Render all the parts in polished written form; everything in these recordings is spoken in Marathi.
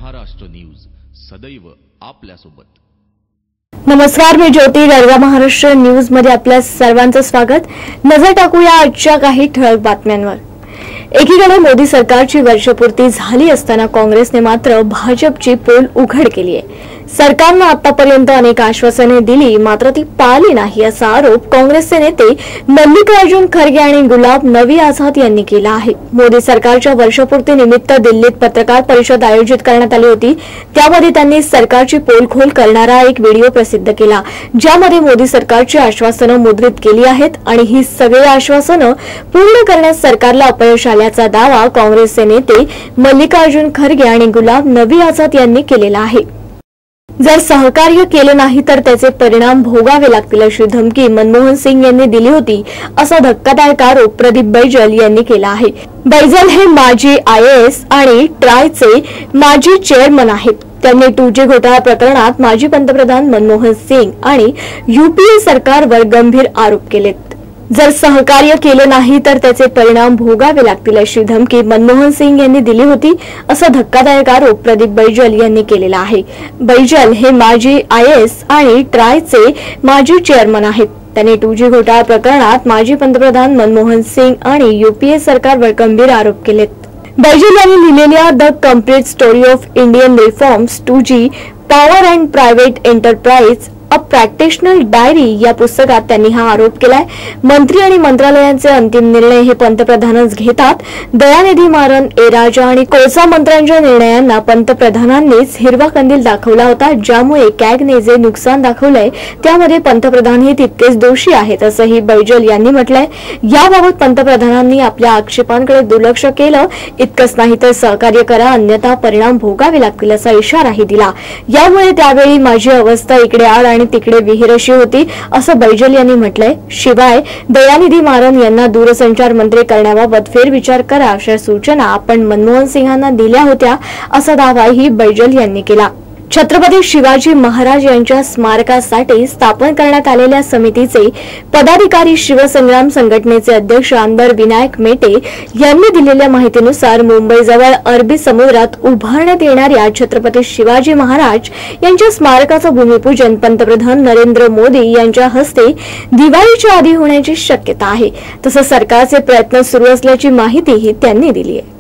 महाराष्ट्र न्यूज सदैव आपल्यासोबत। नमस्कार, मी ज्योती गरगा महाराष्ट्र न्यूज मध्ये आपल्या सर्वांचं स्वागत। नजर टाकूया आजच्या काही ठळक बातम्यांवर। एकीकडे मोदी सरकारची वर्षपूर्ती झाली असताना काँग्रेसने मात्र भाजपची पोल उघड केली आहे। सरकारने आतापर्यंत अनेक आश्वासने दिली मात्र ती पाळली नाही असा आरोप काँग्रेसचे नेते मल्लिकार्जुन खरगे आणि गुलाब नबी आझाद यांनी केला आहे। मोदी सरकारच्या वर्षपूर्ती निमित्त दिल्लीत पत्रकार परिषद आयोजित करण्यात आली होती। त्यामध्ये त्यांनी सरकारची पोलखोल करणारा एक व्हिडिओ प्रसिद्ध केला, ज्यामध्ये मोदी सरकारची आश्वासने मुद्रित केली आहेत आणि ही सगळी आश्वासने पूर्ण करण्यात सरकारला अपयश आल्याचा दावा काँग्रेसचे नेते मल्लिकार्जुन खरगे आणि गुलाब नबी आझाद यांनी केलेला आहे। जर सहकार्य केले नाही तर त्याचे परिणाम भोगावे लागतील अशी धमकी मनमोहन सिंग यांनी दिली होती, असा धक्कादायक आरोप प्रदीप बैजल यांनी केला आहे। बैजल हे माजी IAS आणि ट्रायचे माजी चेअरमन आहेत। त्यांनी 2G घोटाळा प्रकरणात माजी पंतप्रधान मनमोहन सिंग आणि UPA सरकारवर गंभीर आरोप केलेत। जर सहकार्य केले नाही तर त्याचे परिणाम भोगावे लागतील अशी धमकी मनमोहन सिंग यांनी दिली होती, असा धक्कादायक आरोप प्रदीप बैजल यांनी केलेला आहे। बैजल हे माजी IAS आणि ट्रायचे माजी चेअरमन आहेत। त्यांनी 2G घोटाळा प्रकरणात माजी पंतप्रधान मनमोहन सिंग आणि UPA सरकारवर गंभीर आरोप केलेत। बैजल यांनी लिहिलेल्या the complete story of Indian reforms 2G power and private enterprise a practitioner's diary या पुस्तकात त्यांनी हा आरोप केलाय। मंत्री आणि मंत्रालयांचे अंतिम निर्णय हे पंतप्रधानच घेतात। दयानिधी मारन, राजा आणि कोळसा मंत्र्यांच्या निर्णयांना पंतप्रधानांनीच हिरवा कंदील दाखवला होता, ज्यामुळे कॅगने जे नुकसान दाखवलंय त्यामध्ये पंतप्रधानही तितकेच दोषी आहेत, असंही बैजल यांनी म्हटलंय। याबाबत पंतप्रधानांनी आपल्या आक्षेपांकडे दुर्लक्ष केलं। इतकंच नाही तर सहकार्य करा, अन्यथा परिणाम भोगावे लागतील असा इशाराही दिला। यामुळे त्यावेळी माझी अवस्था इकडे आड आणि तिकडे विहीर अशी होती, असं बैजल यांनी म्हटलंय। शिवाय दयानिधी मारन यांना दूरसंचार मंत्री करण्याबाबत फेरविचार करा अशा सूचना आपण मनमोहन सिंहांना दिल्या होत्या, असा दावाही बैजल यांनी केला। छत्रपती शिवाजी महाराज यांच्या स्मारकासाठी स्थापन करण्यात आलेल्या समितीचे पदाधिकारी शिवसंग्राम संघटनेचे अध्यक्ष आमदार विनायक मेटे यांनी दिलेल्या माहितीनुसार मुंबईजवळ अरबी समुद्रात उभारण्यात येणाऱ्या छत्रपती शिवाजी महाराज यांच्या स्मारकाचं भूमिपूजन पंतप्रधान नरेंद्र मोदी यांच्या हस्ते दिवाळीच्या आधी होण्याची शक्यता आहे। तसंच सरकारचे प्रयत्न सुरू असल्याची माहितीही त्यांनी दिली आहे।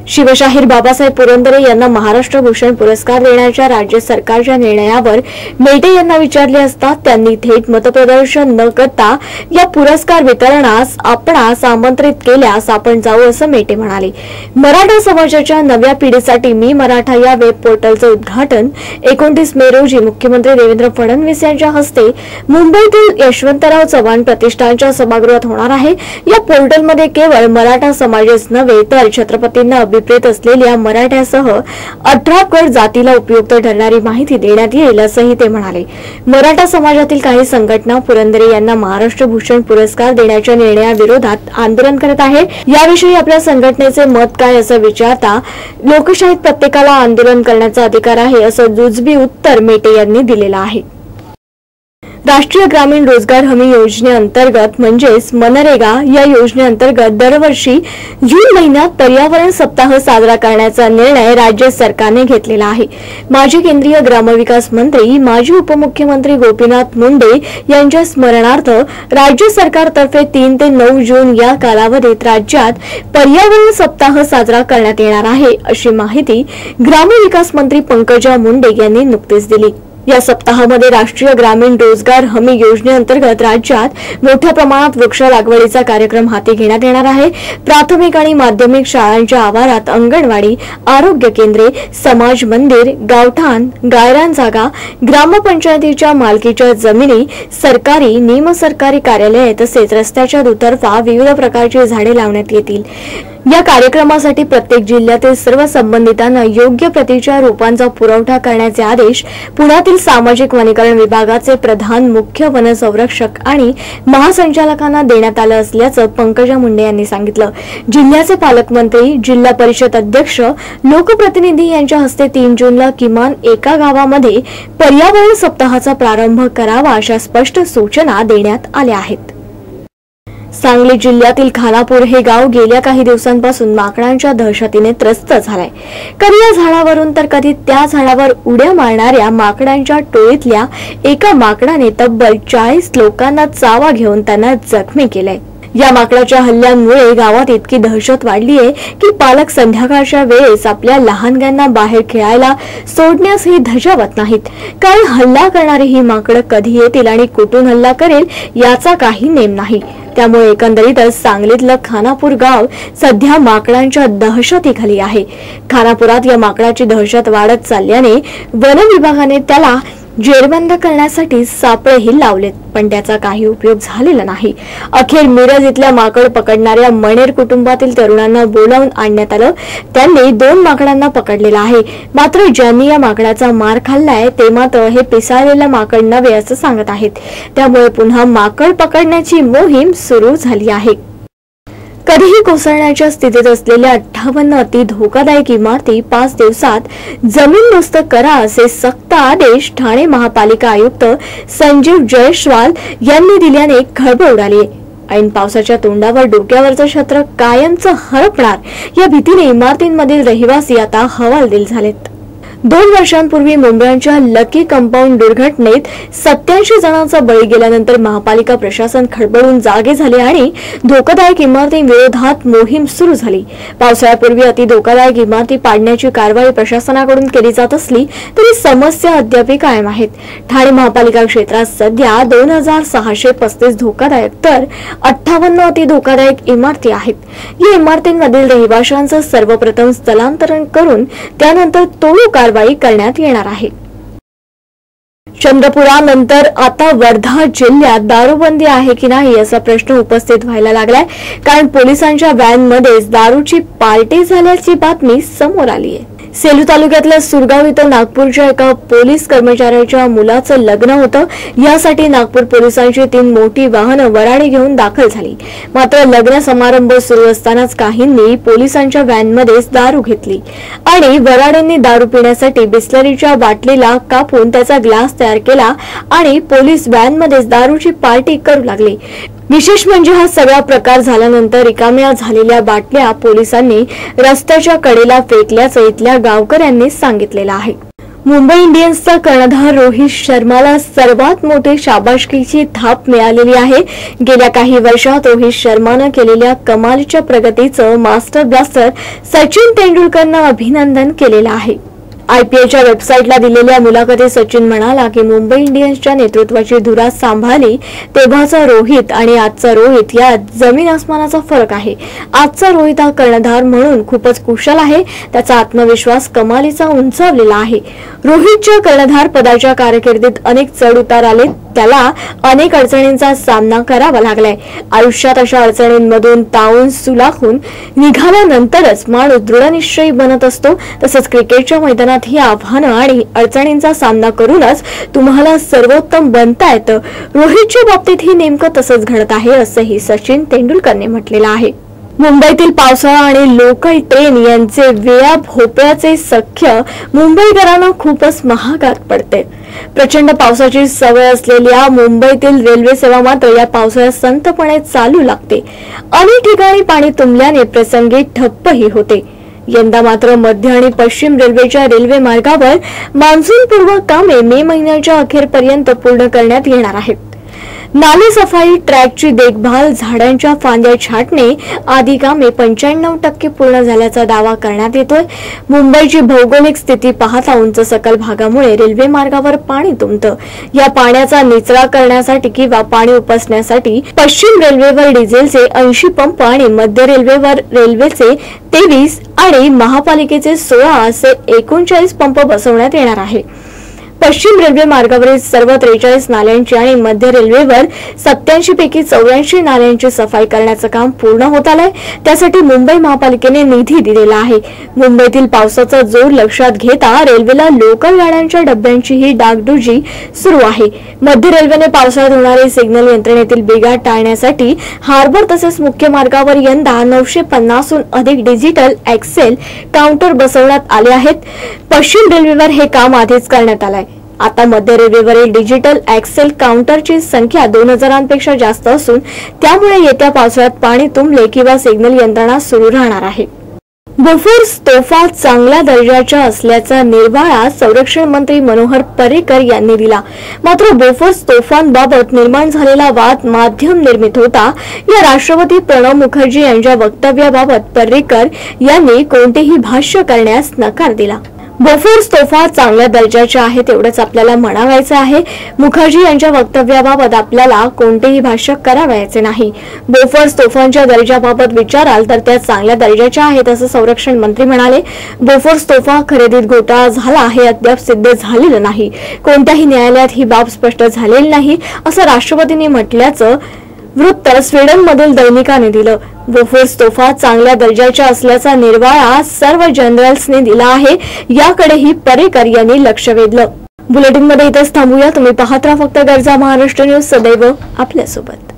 शिवशाहीर बाबासाहेब पुरंदरे यांना महाराष्ट्र भूषण पुरस्कार देण्याच्या राज्य सरकारच्या निर्णयावर मेटे यांना विचारले असता त्यांनी थेट मतप्रदर्शन न करता या पुरस्कार वितरणास आपणास आमंत्रित केल्यास आपण जाऊ, असं मेटे म्हणाले। मराठा समाजाच्या नव्या पिढीसाठी मी मराठा या वेब पोर्टलचं उद्घाटन 29 मे रोजी मुख्यमंत्री देवेंद्र फडणवीस यांच्या हस्ते मुंबईतील यशवंतराव चव्हाण प्रतिष्ठानच्या सभागृहात होणार आहे। या पोर्टलमध्ये केवळ मराठा समाजच नव्हे तर छत्रपतींना अभिप्रेत असलेल्या मराठ्यासह 18 गट जातीला उपयुक्त ठरणारी माहिती देण्यात येईल, असंही ते म्हणाले। मराठा समाजातील काही संघटना पुरंदरे यांना महाराष्ट्र भूषण पुरस्कार देण्याच्या निर्णयाविरोधात आंदोलन करत आहे। याविषयी आपल्या संघटनेचे मत काय असं विचारता लोकशाहीत प्रत्येकाला आंदोलन करण्याचा अधिकार आहे, असं जुजबी उत्तर मेटे यांनी दिलेलं आहे। राष्ट्रीय ग्रामीण रोजगार हमी योजनेअंतर्गत म्हणजेच मनरेगा या योजनेअंतर्गत दरवर्षी जून महिन्यात पर्यावरण सप्ताह साजरा करण्याचा निर्णय राज्य सरकारने घेतलेला आहे। माजी केंद्रीय ग्रामविकास मंत्री माजी उपमुख्यमंत्री गोपीनाथ मुंडे यांच्या स्मरणार्थ राज्य सरकारतर्फे 3 ते 9 जून या कालावधीत राज्यात पर्यावरण सप्ताह साजरा करण्यात येणार आहे, अशी माहिती ग्रामविकास मंत्री पंकजा मुंडे यांनी नुकतीच दिली। या सप्ताहामध्ये राष्ट्रीय ग्रामीण रोजगार हमी योजनेअंतर्गत राज्यात मोठ्या प्रमाणात वृक्ष लागवडीचा कार्यक्रम हाती घेण्यात येणार आहे। प्राथमिक आणि माध्यमिक शाळांच्या आवारात अंगणवाडी, आरोग्य केंद्रे, समाज मंदिर, गावठाण, गायरान जागा, ग्रामपंचायतीच्या मालकीच्या जमिनी, सरकारी, निमसरकारी कार्यालये तसेच रस्त्याच्या दुतर्फा विविध प्रकारची झाडे लावण्यात येतील। या कार्यक्रमासाठी प्रत्येक जिल्ह्यातील सर्व संबंधितांना योग्य प्रतीच्या रोपांचा पुरवठा करण्याचे आदेश पुण्यातील सामाजिक वनीकरण विभागाचे प्रधान मुख्य वनसंरक्षक आणि महासंचालकांना देण्यात आलं असल्याचं पंकजा मुंडे यांनी सांगितलं। जिल्ह्याचे पालकमंत्री, जिल्हा परिषद अध्यक्ष, लोकप्रतिनिधी यांच्या हस्ते 3 जूनला किमान एका गावामध्ये पर्यावरण सप्ताहाचा प्रारंभ करावा अशा स्पष्ट सूचना देण्यात आल्या आहेत। सांगली जिल्ह्यातील खानापूर हे गाव गेल्या काही दिवसांपासून माकडांच्या दहशतीने त्रस्त झालंय। कधी या झाडावरून तर कधी त्या झाडावर उड्या मारणाऱ्या माकडांच्या टोळीतल्या एका माकडाने तब्बल 40 लोकांना चावा घेऊन त्यांना जखमी केलंय। या माकडाच्या हल्ल्यांमुळे गावात इतकी दहशत वाढली आहे की पालक संध्याकाळच्या वेळेस आपल्या लहानग्यांना बाहेर खेळायला सोडण्यासही धजावत नाहीत। कारण हल्ला करणारी ही माकडं कधी येतील आणि कुठून हल्ला करेल याचा काही नेम नाही। त्यामुळे एकंदरीतच सांगलीतलं खानापूर गाव सध्या माकडांच्या दहशतीखाली आहे। खानापुरात या माकडाची दहशत वाढत चालल्याने वन विभागाने त्याला जेरबंद करण्यासाठी सापळेही लावलेत, पण त्याचा काही उपयोग झालेला नाही। अखेर मिरज इथल्या माकड पकडणाऱ्या मणेर कुटुंबातील तरुणांना बोलावून आणण्यात आलं। त्यांनी 2 माकडांना पकडलेलं आहे। मात्र ज्यांनी या माकडाचा मार खाल्लाय ते मात्र हे पिसाळलेलं माकड नव्हे असं सांगत आहेत। त्यामुळे पुन्हा माकड पकडण्याची मोहीम सुरू झाली आहे। कधीही कोसळण्याच्या स्थितीत असलेल्या 58 अति धोकादायक इमारती 5 दिवसात जमीनदोस्त करा असे सक्त आदेश ठाणे महापालिका आयुक्त संजीव जयस्वाल यांनी दिल्याने खळबळ उडाली। ऐन पावसाच्या तोंडावर डोक्यावरचं छत्र कायमचं हरपणार या भीतीने इमारतींमधील रहिवासी आता हवालदिल झालेत। 2 वर्षांपूर्वी मुंबईच्या लकी कंपाऊंड दुर्घटनेत 87 जणांचा बळी गेल्यानंतर महापालिका प्रशासन खडबडून जागे झाले आणि धोकादायक इमारतींविरोधात मोहीम सुरू झाली। पावसाळ्यापूर्वी अति धोकादायक इमारती पाडण्याची कारवाई प्रशासनाकडून केली जात असली तरी समस्या अद्याप कायम आहेत। ठाणे महापालिका क्षेत्रात सध्या 2635 धोकादायक तर 58 अति धोकादायक इमारती आहेत। या इमारतींमधील रहिवाशांचं सर्वप्रथम स्थलांतरण करून त्यानंतर तोडू कारवाई करण्यात येणार आहे। चंद्रपुरानंतर आता वर्धा जिल्ह्यात दारूबंदी आहे की नाही असा प्रश्न उपस्थित व्हायला लागलाय। कारण पोलिसांच्या व्हॅनमध्येच दारूची पार्टी झाल्याची बातमी समोर आली आहे। सेलू तालुक्यातल्या सुरगाव इथं नागपूरच्या एका पोलीस कर्मचाऱ्याच्या मुलाचं लग्न होतं। यासाठी नागपूर पोलिसांची 3 मोठी वाहनं वराडी घेऊन दाखल झाली। मात्र लग्न समारंभ सुरू असतानाच काहींनी पोलिसांच्या व्हॅनमध्येच दारू घेतली आणि वराडींनी दारू पिण्यासाठी बिस्लरीच्या बाटलीला कापून त्याचा ग्लास तयार केला आणि पोलीस व्हॅनमध्येच दारूची पार्टी करू लागले। विशेष म्हणजे हा सगळा प्रकार झाल्यानंतर रिकाम्या झालेल्या बाटल्या पोलिसांनी रस्त्याच्या कडेला फेकल्याचं इथल्या गावकऱ्यांनी सांगितलेलं आहे। मुंबई इंडियन्सचा कर्णधार रोहित शर्माला सर्वात मोठी शाबासकीची थाप मिळालेली आहे। गेल्या काही वर्षात रोहित शर्मानं केलेल्या कमालीच्या प्रगतीचं मास्टर ब्लास्टर सचिन तेंडुलकरनं अभिनंदन केलेलं आहे। आयपीएलच्या वेबसाईटला दिलेल्या मुलाखतीत सचिन म्हणाला की मुंबई इंडियन्सच्या नेतृत्वाची धुरा सांभाळली तेव्हाचा रोहित आणि आजचा रोहित यात जमीन आसमानाचा फरक आहे। आजचा रोहित हा कर्णधार म्हणून खूपच कुशल आहे। त्याचा आत्मविश्वास कमालीचा उंचावलेला आहे। रोहितच्या कर्णधार पदाच्या कारकिर्दीत अनेक चढ उतार आले। त्याला अनेक अडचणींचा सामना करावा लागलाय। आयुष्यात अशा अडचणींमधून तावून सुलाखून निघाल्यानंतरच माणूस दृढनिश्चयी बनत असतो। तसंच क्रिकेटच्या मैदानात ही आव्हानं आणि अडचणींचा सामना करूनच तुम्हाला सर्वोत्तम बनता येतं। रोहितच्या बाबतीत ही नेमकं तसंच घडत आहे असंही सचिन तेंडुलकरने म्हटलेलं आहे। मुंबईतील पावसाळा आणि लोकल ट्रेन यांचे वेळा भोपळ्याचे सख्य मुंबईकरांना खूपच महागात पडते। प्रचंड पावसाची सवय असलेल्या मुंबईतील रेल्वे सेवा मात्र या पावसाळ्यात संतपणे चालू लागते। अनेक ठिकाणी पाणी तुंबल्याने प्रसंगी ठप्पही होते। यंदा मात्र मध्य आणि पश्चिम रेल्वेच्या रेल्वे मार्गावर मान्सूनपूर्व कामे मे महिन्याच्या अखेरपर्यंत पूर्ण करण्यात येणार आहेत। नाले सफाई, ट्रॅकची देखभाल, झाडांच्या फांद्या छाटणे आदी कामे 95% पूर्ण झाल्याचा दावा करण्यात येतोय। मुंबईची भौगोलिक स्थिती पाहता उंच सखल भागामुळे रेल्वे मार्गावर पाणी तुंबतं। या पाण्याचा निचरा करण्यासाठी किंवा पाणी उपसण्यासाठी पश्चिम रेल्वेवर डिझेलचे 80 पंप आणि मध्य रेल्वेवर रेल्वेचे 23 आणि महापालिकेचे 16 असे 39 पंप बसवण्यात येणार आहे। पश्चिम रेल्वे मार्गावरील सर्व 43 नाल्यांची आणि मध्य रेल्वेवर 87 पैकी 84 नाल्यांची सफाई करण्याचं काम पूर्ण होत आलंय। त्यासाठी मुंबई महापालिकेने निधी दिलेला आहे। मुंबईतील पावसाचा जोर लक्षात घेता रेल्वेला लोकल गाड्यांच्या डब्यांचीही डागडुजी सुरू आहे। मध्य रेल्वेने पावसाळ्यात होणारे सिग्नल यंत्रणेतील बिघाड टाळण्यासाठी हार्बर तसेच मुख्य मार्गावर यंदा 950हून अधिक डिजिटल एक्सेल काउंटर बसवण्यात आले आहेत। पश्चिम रेल्वेवर हे काम आधीच करण्यात आलंय। आता मध्य रेल्वेवरील डिजिटल ऍक्सेल काउंटरची संख्या 2000पेक्षा जास्त असून त्यामुळे येत्या पावसाळ्यात पाणी तुंबले किंवा सिग्नल यंत्रणा सुरू राहणार आहे. बोफोर्स तोफा चांगल्या दर्जाच्या असल्याचा निर्वाळा संरक्षण मंत्री मनोहर पर्रिकर यांनी दिला. मात्र बोफोर्स तोफांबाबत निर्माण झालेला वाद माध्यम निर्मित होता. या राष्ट्रपती प्रणव मुखर्जी यांच्या वक्तव्याबाबत पर्रिकर यांनी कोणतेही भाष्य करण्यास नकार दिला. बोफोर्स तोफा चांगल्या दर्जाच्या आहेत एवढंच आपल्याला म्हणावायचं आहे. मुखर्जी यांच्या वक्तव्याबाबत आपल्याला कोणतेही भाष्य करावयाचे नाही. बोफोर्स तोफांच्या दर्जाबाबत विचाराल तर त्या चांगल्या दर्जाच्या आहेत असं संरक्षण मंत्री म्हणाले. बोफोर्स तोफा खरेदीत घोटाळा झाला हे अद्याप सिद्ध झालेलं नाही. कोणत्याही न्यायालयात ही बाब स्पष्ट झालेली नाही असं राष्ट्रपतींनी म्हटल्याचं वृत्त स्वीडनमधील दैनिकाने दिलं. बोफोर्स तोफा चांगल्या दर्जाच्या असल्याचा निर्वाळा सर्व जनरल्सने दिला आहे. याकडेही पर्रिकर यांनी लक्ष वेधलं. बुलेटिनमध्ये इथेच थांबूया. तुम्ही पाहत राहा फक्त गरजा महाराष्ट्र न्यूज, सदैव आपल्यासोबत.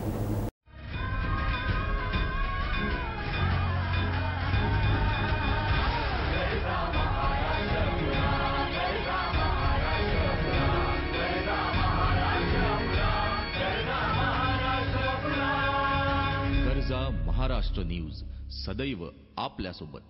गरजा महाराष्ट्र न्यूज, सदैव आपल्यासोबत.